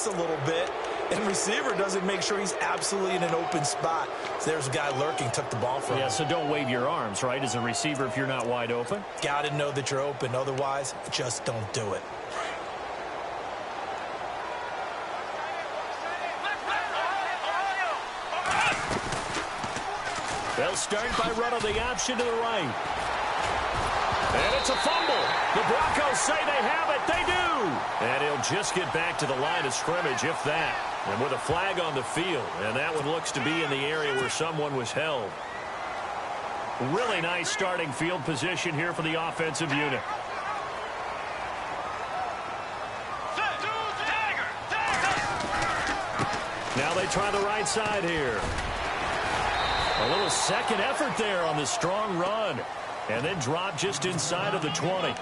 relax a little bit, and receiver doesn't make sure he's absolutely in an open spot. So there's a guy lurking, took the ball from him. Yeah, so don't wave your arms, right, as a receiver if you're not wide open. Got to know that you're open. Otherwise, just don't do it. They'll start by running the option to the right. And it's a fumble. The Broncos say they have it. They do. And he'll just get back to the line of scrimmage, if that. And with a flag on the field. And that one looks to be in the area where someone was held. Really nice starting field position here for the offensive unit. Now they try the right side here. A little second effort there on the strong run. And then drop just inside of the 20.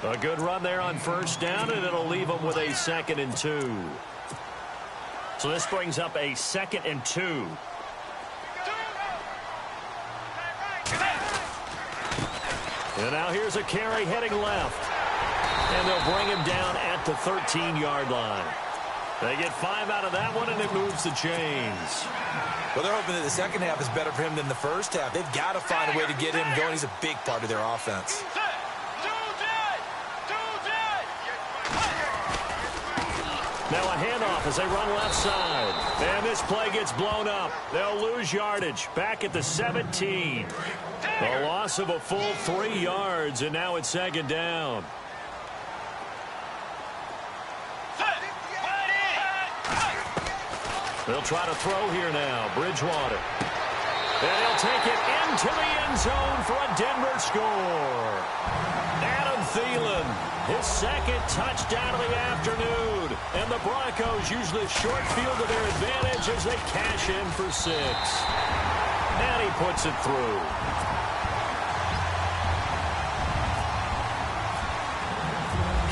A good run there on first down, and it'll leave them with a 2nd and 2. So this brings up a 2nd and 2. And now here's a carry heading left. And they'll bring him down at the 13-yard line. They get 5 out of that one, and it moves the chains. Well, they're hoping that the second half is better for him than the first half. They've got to find a way to get him going. He's a big part of their offense. Now a handoff as they run left side. And this play gets blown up. They'll lose yardage back at the 17. A loss of a full 3 yards, and now it's 2nd down. They'll try to throw here now. Bridgewater. And he'll take it into the end zone for a Denver score. Adam Thielen, his 2nd touchdown of the afternoon. And the Broncos use the short field to their advantage as they cash in for 6. And he puts it through.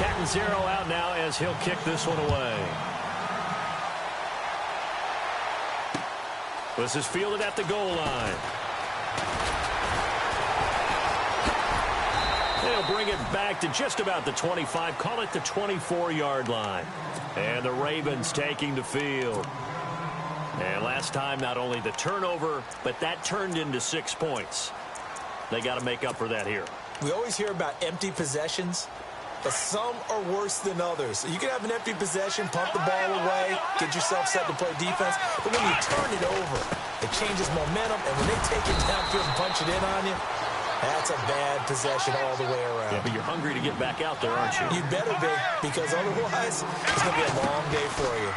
Catanzaro out now as he'll kick this one away. This is fielded at the goal line. They'll bring it back to just about the 25. Call it the 24-yard line. And the Ravens taking the field. And last time, not only the turnover, but that turned into 6 points. They got to make up for that here. We always hear about empty possessions, but some are worse than others. You can have an empty possession, pump the ball away, get yourself set to play defense, but when you turn it over, it changes momentum, and when they take it downfield and punch it in on you, that's a bad possession all the way around. Yeah, but you're hungry to get back out there, aren't you? You better be, because otherwise, it's going to be a long day for you.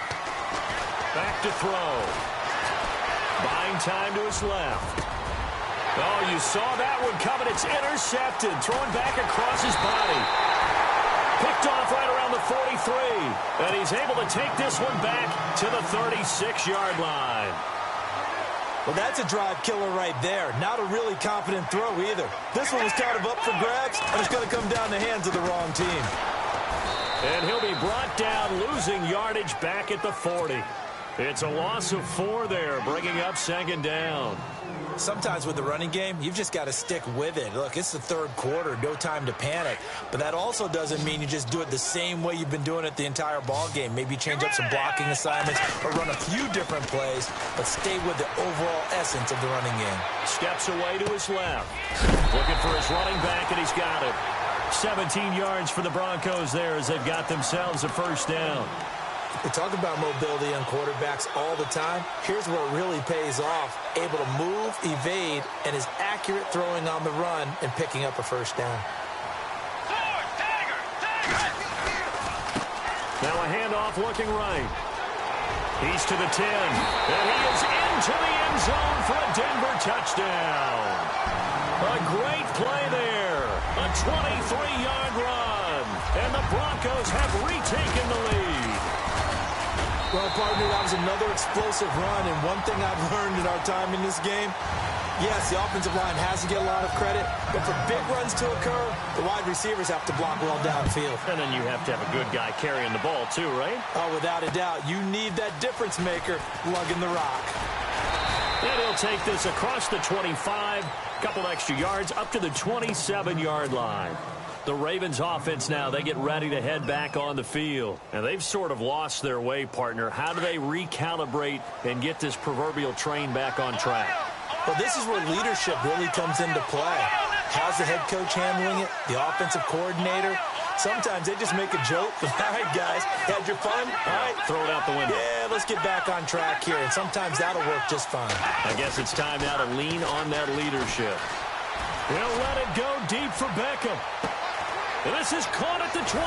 Back to throw. Buying time to his left. Oh, you saw that one coming. It's intercepted. Thrown back across his body. Picked off right around the 43. And he's able to take this one back to the 36-yard line. Well, that's a drive killer right there. Not a really confident throw either. This one was kind of up for grabs, and it's going to come down the hands of the wrong team. And he'll be brought down, losing yardage back at the 40. It's a loss of 4 there, bringing up 2nd down. Sometimes with the running game, you've just got to stick with it. Look, it's the 3rd quarter, no time to panic. But that also doesn't mean you just do it the same way you've been doing it the entire ball game. Maybe change up some blocking assignments or run a few different plays, but stay with the overall essence of the running game. Steps away to his left. Looking for his running back, and he's got it. 17 yards for the Broncos there as they've got themselves a 1st down. We talk about mobility on quarterbacks all the time. Here's where it really pays off. Able to move, evade, and is accurate throwing on the run and picking up a 1st down. Now a handoff looking right. He's to the 10. And he is into the end zone for a Denver touchdown. A great play there. A 23-yard run. And the Broncos have retaken the lead. Well, partner, that was another explosive run, and one thing I've learned in our time in this game, yes, the offensive line has to get a lot of credit, but for big runs to occur, the wide receivers have to block well downfield. And then you have to have a good guy carrying the ball too, right? Oh, without a doubt. You need that difference maker lugging the rock. And he'll take this across the 25, couple extra yards, up to the 27-yard line. The Ravens offense now, they get ready to head back on the field. And they've sort of lost their way, partner. How do they recalibrate and get this proverbial train back on track? Well, this is where leadership really comes into play. How's the head coach handling it? The offensive coordinator? Sometimes they just make a joke. All right, guys, had your fun? All right. Throw it out the window. Yeah, let's get back on track here. And sometimes that'll work just fine. I guess it's time now to lean on that leadership. He'll let it go deep for Beckham. This is caught at the 20.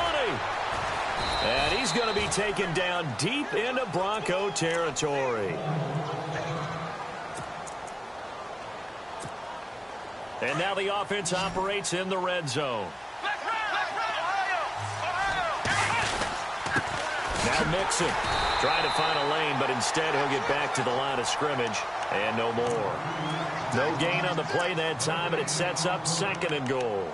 And he's going to be taken down deep into Bronco territory. And now the offense operates in the red zone. Now Mixon trying to find a lane, but instead he'll get back to the line of scrimmage and no more. No gain on the play that time, and it sets up 2nd and goal.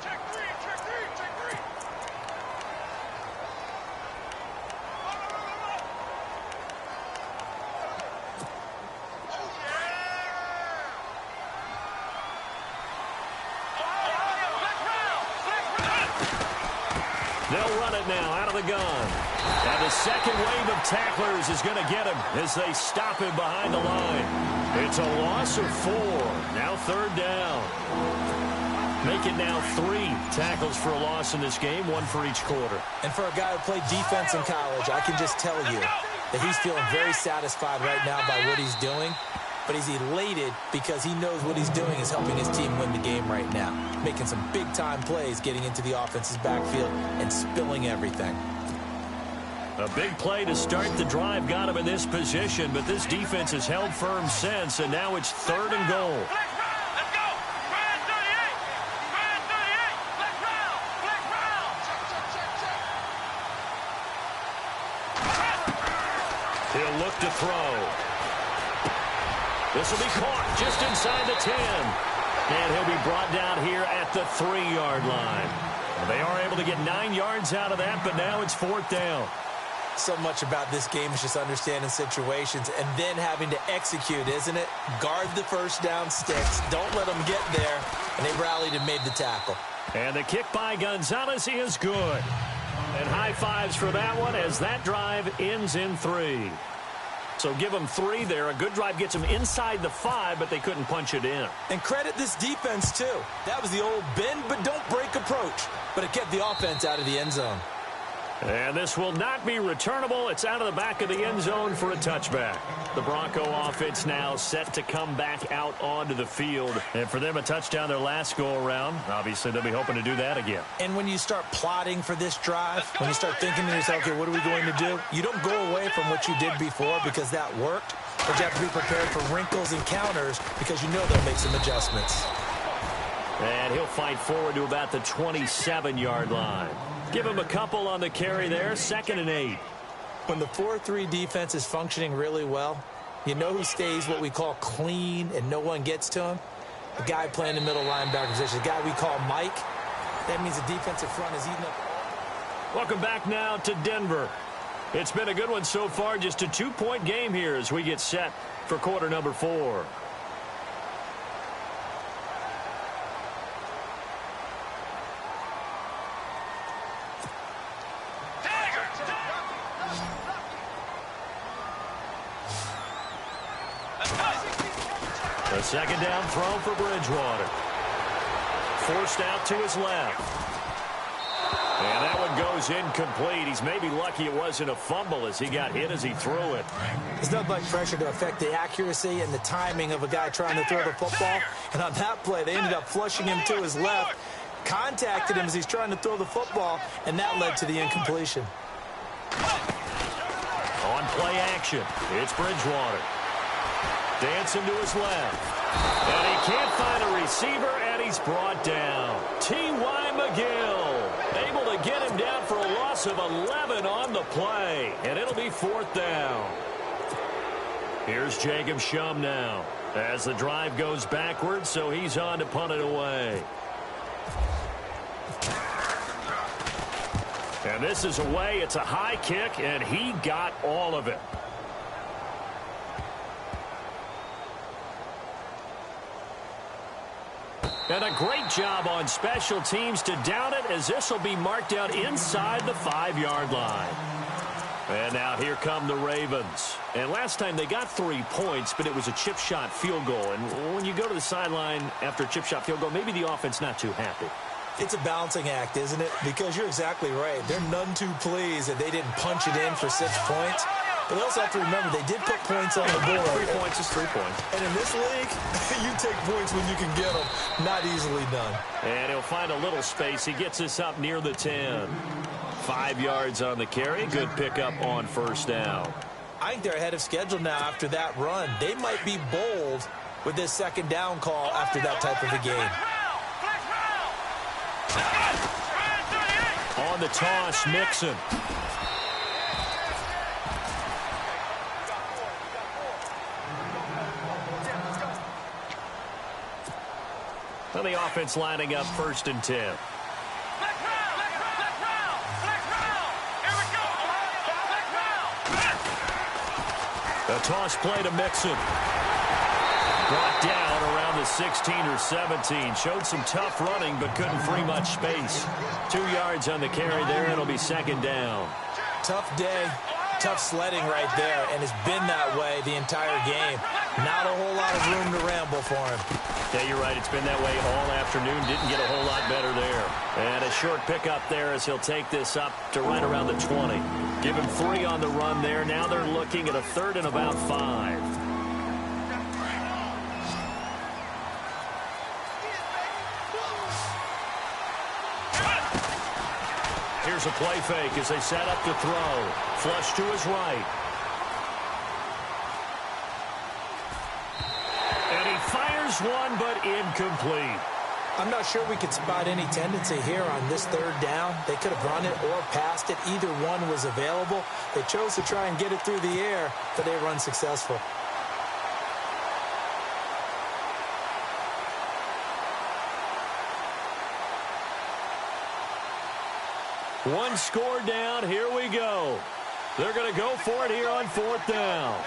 They'll run it now out of the gun. And the second wave of tacklers is going to get him as they stop him behind the line. It's a loss of 4. Now 3rd down. Make it now 3 tackles for a loss in this game, 1 for each quarter. And for a guy who played defense in college, I can just tell you that he's feeling very satisfied right now by what he's doing. But he's elated because he knows what he's doing is helping his team win the game right now. Making some big-time plays, getting into the offense's backfield, and spilling everything. A big play to start the drive got him in this position, but this defense has held firm since, and now it's 3rd and goal. He'll look to throw. This will be caught just inside the 10. And he'll be brought down here at the 3-yard line. They are able to get 9 yards out of that, but now it's 4th down. So much about this game is just understanding situations and then having to execute, isn't it? Guard the first down sticks. Don't let them get there. And they rallied and made the tackle. And the kick by Gonzalez is good. And high fives for that one as that drive ends in 3. So give them 3 there. A good drive gets them inside the 5, but they couldn't punch it in. And credit this defense, too. That was the old bend but don't break approach. But it kept the offense out of the end zone. And this will not be returnable. It's out of the back of the end zone for a touchback. The Bronco offense now set to come back out onto the field. And for them, a touchdown their last go-around. Obviously, they'll be hoping to do that again. And when you start plotting for this drive, when you start thinking to yourself, okay, what are we going to do? You don't go away from what you did before because that worked. But you have to be prepared for wrinkles and counters because you know they'll make some adjustments. And he'll fight forward to about the 27-yard line. Give him a couple on the carry there, 2nd and 8. When the 4-3 defense is functioning really well, you know who stays what we call clean and no one gets to him? The guy playing the middle linebacker position, the guy we call Mike. That means the defensive front is eating up. Welcome back now to Denver. It's been a good one so far, just a 2-point game here as we get set for quarter number 4. A 2nd down throw for Bridgewater. Forced out to his left. And that one goes incomplete. He's maybe lucky it wasn't a fumble as he got hit as he threw it. There's not much pressure to affect the accuracy and the timing of a guy trying to throw the football. And on that play, they ended up flushing him to his left, contacted him as he's trying to throw the football, and that led to the incompletion. On play action, it's Bridgewater. Dancing to his left. And he can't find a receiver, and he's brought down. T.Y. McGill able to get him down for a loss of 11 on the play. And it'll be 4th down. Here's Jacob Shum now as the drive goes backwards, so he's on to punt it away. And this is away. It's a high kick, and he got all of it. And a great job on special teams to down it, as this will be marked out inside the 5-yard line. And now here come the Ravens. And last time they got 3 points, but it was a chip shot field goal. And when you go to the sideline after a chip shot field goal, maybe the offense not too happy. It's a balancing act, isn't it? Because you're exactly right. They're none too pleased that they didn't punch it in for 6 points. But they also have to remember they did put points on the board. 3 points is 3 points. And in this league, you take points when you can get them. Not easily done. And he'll find a little space. He gets us up near the 10. 5 yards on the carry. Good pickup on first down. I think they're ahead of schedule now after that run. They might be bold with this second down call after that type of a game. On the toss, Mixon. And the offense lining up 1st and 10. A toss play to Mixon. Brought down around the 16 or 17. Showed some tough running, but couldn't free much space. 2 yards on the carry there. It'll be 2nd down. Tough day, tough sledding right there, and it's been that way the entire game. Not a whole lot of room to ramble for him. Yeah, you're right. It's been that way all afternoon. Didn't get a whole lot better there. And a short pickup there as he'll take this up to right around the 20. Give him 3 on the run there. Now they're looking at a 3rd and about 5. Here's a play fake as they set up to throw. Flush to his right. And he fires one, but incomplete. I'm not sure we could spot any tendency here on this 3rd down. They could have run it or passed it. Either one was available. They chose to try and get it through the air, but they were unsuccessful. One score down. Here we go. They're going to go for it here on 4th down.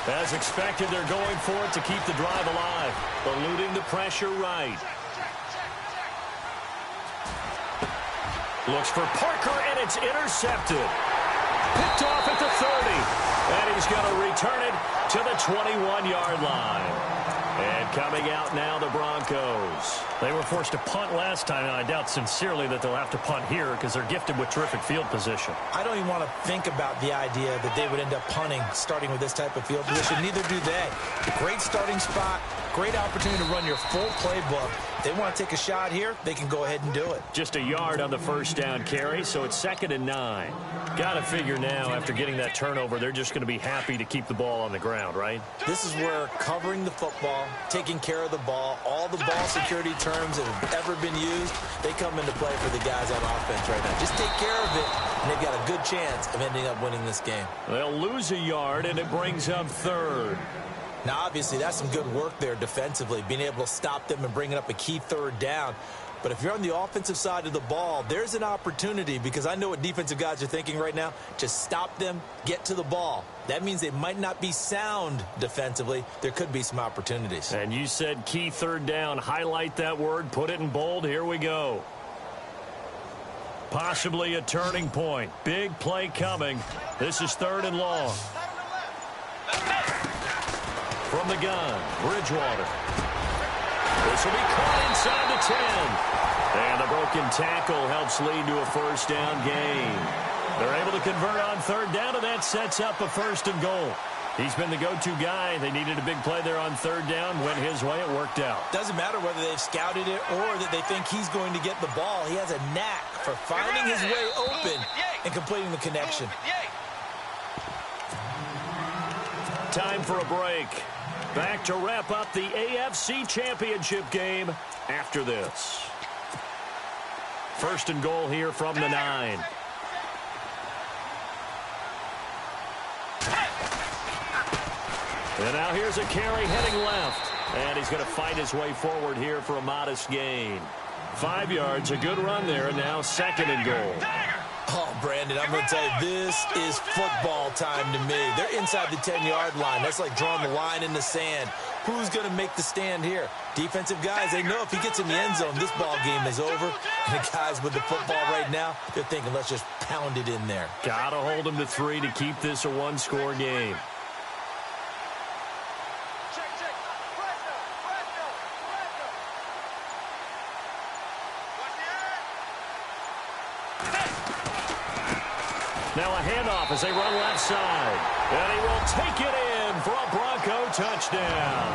As expected, they're going for it to keep the drive alive, eluding the pressure right. Looks for Parker, and it's intercepted. Picked off at the 30, and he's going to return it to the 21-yard line. And coming out now, the Broncos. They were forced to punt last time, and I doubt sincerely that they'll have to punt here because they're gifted with terrific field position. I don't even want to think about the idea that they would end up punting starting with this type of field position. Neither do they. Great starting spot, great opportunity to run your full playbook. If they want to take a shot here, they can go ahead and do it. Just a yard on the 1st down carry, so it's 2nd and 9. Got to figure now, after getting that turnover, they're just going to be happy to keep the ball on the ground, right? This is where covering the football, taking care of the ball, all the ball security terms that have ever been used, they come into play for the guys on offense right now. Just take care of it, and they've got a good chance of ending up winning this game. They'll lose a yard, and it brings up 3rd. Now, obviously, that's some good work there defensively, being able to stop them and bringing up a key 3rd down. But if you're on the offensive side of the ball, there's an opportunity, because I know what defensive guys are thinking right now. Just stop them, get to the ball. That means they might not be sound defensively. There could be some opportunities. And you said key 3rd down. Highlight that word. Put it in bold. Here we go. Possibly a turning point. Big play coming. This is 3rd and long. From the gun, Bridgewater. This will be caught inside the 10. And the broken tackle helps lead to a 1st down gain. They're able to convert on 3rd down, and that sets up a 1st and goal. He's been the go-to guy. They needed a big play there on 3rd down. Went his way. It worked out. Doesn't matter whether they've scouted it or that they think he's going to get the ball. He has a knack for finding his way open and completing the connection. Time for a break. Back to wrap up the AFC Championship game after this. 1st and goal here from the 9. And now here's a carry heading left. And he's going to fight his way forward here for a modest gain. 5 yards, a good run there, and now 2nd and goal. Oh, Brandon, I'm going to tell you, this is football time to me. They're inside the 10-yard line. That's like drawing the line in the sand. Who's going to make the stand here? Defensive guys, they know if he gets in the end zone, this ball game is over. And the guys with the football right now, they're thinking, let's just pound it in there. Got to hold them to 3 to keep this a one-score game. Now a handoff as they run left side. And he will take it in for a Bronco touchdown.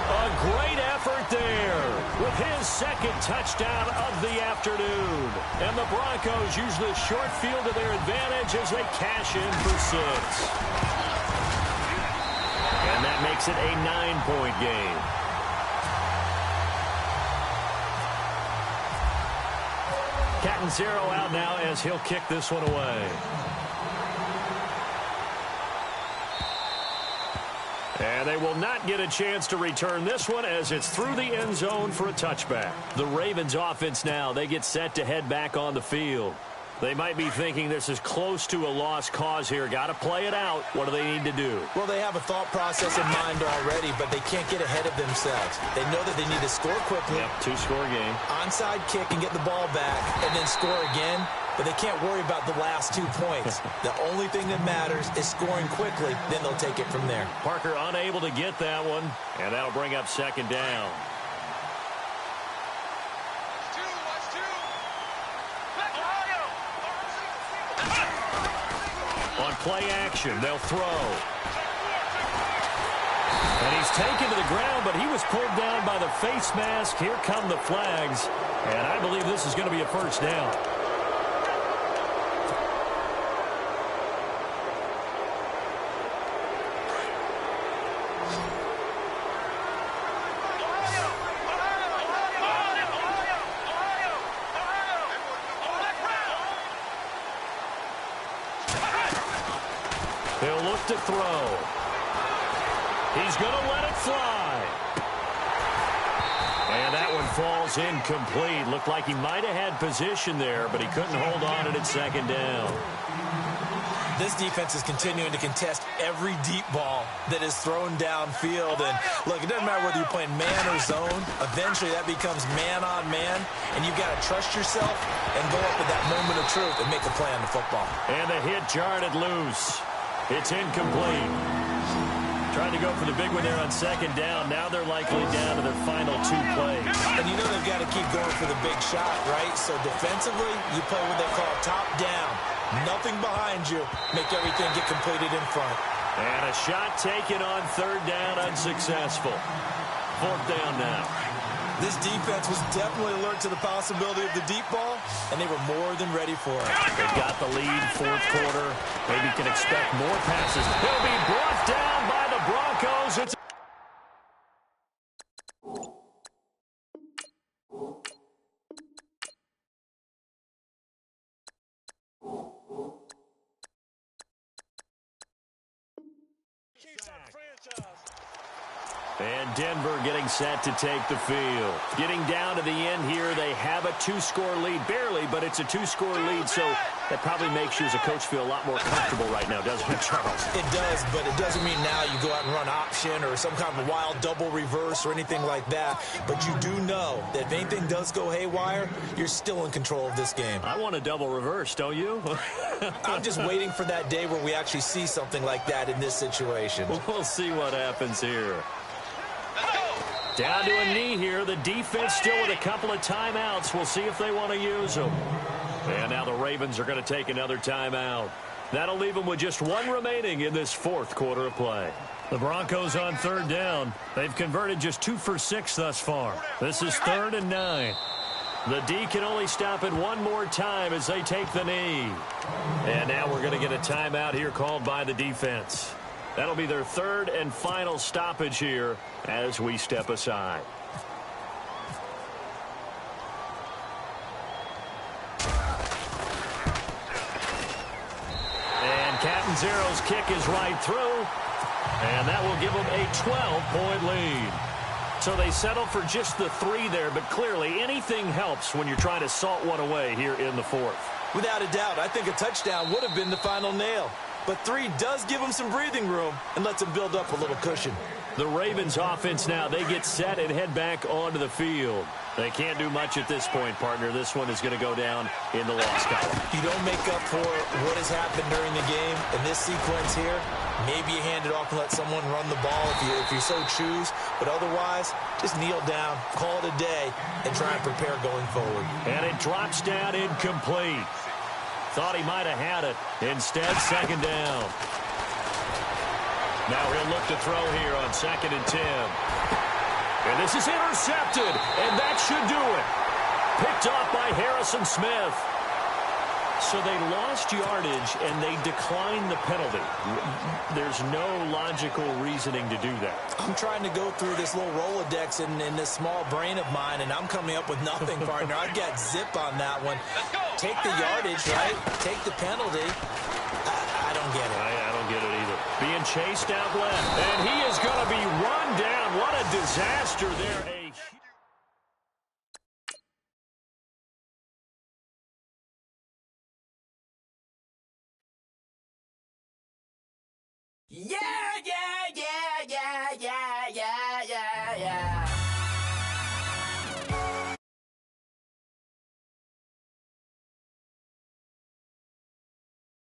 A great effort there with his second touchdown of the afternoon. And the Broncos use the short field to their advantage as they cash in for 6. And that makes it a 9-point game. Cat and zero out now as he'll kick this one away. And they will not get a chance to return this one as it's through the end zone for a touchback. The Ravens offense now, they get set to head back on the field. They might be thinking this is close to a lost cause here. Got to play it out. What do they need to do? Well, they have a thought process in mind already, but they can't get ahead of themselves. They know that they need to score quickly. Yep, 2-score game. Onside kick and get the ball back and then score again. But they can't worry about the last 2 points. The only thing that matters is scoring quickly. Then they'll take it from there. Parker unable to get that one. And that'll bring up second down. On play action, they'll throw. And he's taken to the ground, but he was pulled down by the face mask. Here come the flags. And I believe this is going to be a first down. He'll look to throw. He's going to let it fly. And that one falls incomplete. Looked like he might have had position there, but he couldn't hold on at second down. This defense is continuing to contest every deep ball that is thrown downfield. And, look, it doesn't matter whether you're playing man or zone. Eventually, that becomes man on man. And you've got to trust yourself and go up at that moment of truth and make a play on the football. And the hit jarred it loose. It's incomplete. Trying to go for the big one there on second down. Now they're likely down to their final 2 plays. And you know they've got to keep going for the big shot, right? So defensively, you play what they call top down. Nothing behind you. Make everything get completed in front. And a shot taken on third down, unsuccessful. Fourth down now. This defense was definitely alert to the possibility of the deep ball, and they were more than ready for it. They've got the lead, fourth quarter. Maybe can expect more passes. He'll be brought down by the Broncos. It's and Denver getting set to take the field. Getting down to the end here, they have a 2-score lead. Barely, but it's a 2-score lead, so that probably makes you as a coach feel a lot more comfortable right now, doesn't it, Charles? It does, but it doesn't mean now you go out and run option or some kind of a wild double reverse or anything like that. But you do know that if anything does go haywire, you're still in control of this game. I want a double reverse, don't you? I'm just waiting for that day where we actually see something like that in this situation. We'll see what happens here. Down to a knee here. The defense still with a couple of timeouts. We'll see if they want to use them. And now the Ravens are going to take another timeout. That'll leave them with just 1 remaining in this fourth quarter of play. The Broncos on third down. They've converted just 2 for 6 thus far. This is 3rd and 9. The D can only stop it one more time as they take the knee. And now we're going to get a timeout here called by the defense. That'll be their 3rd and final stoppage here as we step aside. And Captain Zero's kick is right through. And that will give them a 12-point lead. So they settle for just the 3 there, but clearly anything helps when you're trying to salt one away here in the 4th. Without a doubt, I think a touchdown would have been the final nail. But 3 does give them some breathing room and lets them build up a little cushion. The Ravens offense now, they get set and head back onto the field. They can't do much at this point, partner. This one is going to go down in the loss column. You don't make up for what has happened during the game. In this sequence here, maybe you hand it off and let someone run the ball if you so choose. But otherwise, just kneel down, call it a day, and try and prepare going forward. And it drops down incomplete. Thought he might have had it. Instead, second down. Now he'll look to throw here on 2nd and 10. And this is intercepted, and that should do it. Picked off by Harrison Smith. So they lost yardage, and they declined the penalty. There's no logical reasoning to do that. I'm trying to go through this little Rolodex in this small brain of mine, and I'm coming up with nothing, partner. I've got zip on that one. Take the yardage, right? Take the penalty. I don't get it. I don't get it either. Being chased out left, and he is going to be run down. What a disaster there. Yeah!